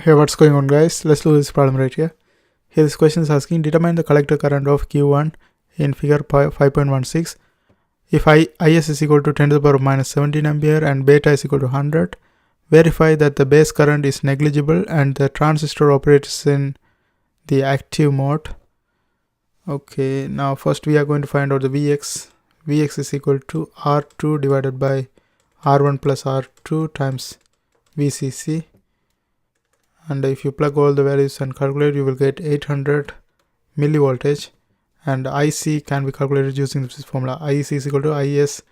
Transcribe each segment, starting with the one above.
Hey, what's going on, guys? Let's do this problem right here. Here this question is asking, determine the collector current of Q1 in figure 5.16. If IS is equal to 10 to the power of minus 17 ampere and beta is equal to 100, verify that the base current is negligible and the transistor operates in the active mode. Okay, now first we are going to find out the Vx. Vx is equal to R2 divided by R1 plus R2 times VCC. And if you plug all the values and calculate, you will get 800 millivoltage, and IC can be calculated using this formula. IC is equal to IS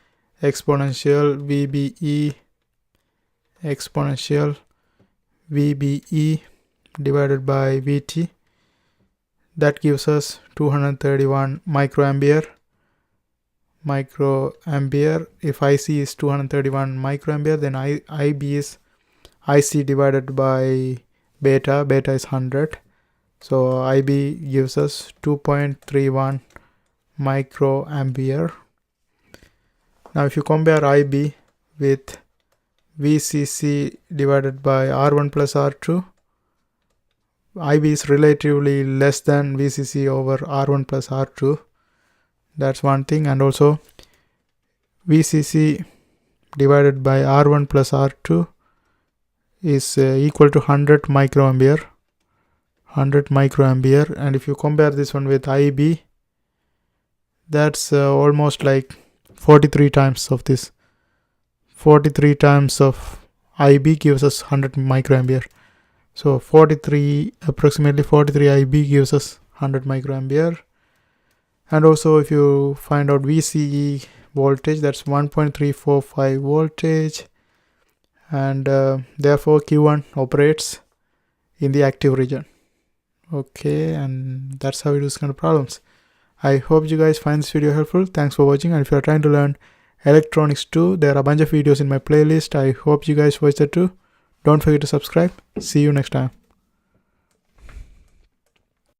exponential VBE exponential VBE divided by VT. That gives us 231 microampere. If IC is 231 microampere, then IB is IC divided by beta is 100, so IB gives us 2.31 microampere. Now if you compare IB with VCC divided by R1 plus R2, IB is relatively less than VCC over R1 plus R2. That's one thing. And also VCC divided by R1 plus R2 is equal to 100 microampere. And if you compare this one with IB, that's almost like 43 times of this. 43 times of IB gives us 100 microampere. So approximately 43 IB gives us 100 microampere. And also if you find out VCE voltage, that's 1.345 voltage. And therefore Q1 operates in the active region. Okay, and that's how we do this kind of problems. I hope you guys find this video helpful. Thanks for watching, and if you are trying to learn electronics too, there are a bunch of videos in my playlist. I hope you guys watch that too. Don't forget to subscribe. See you next time.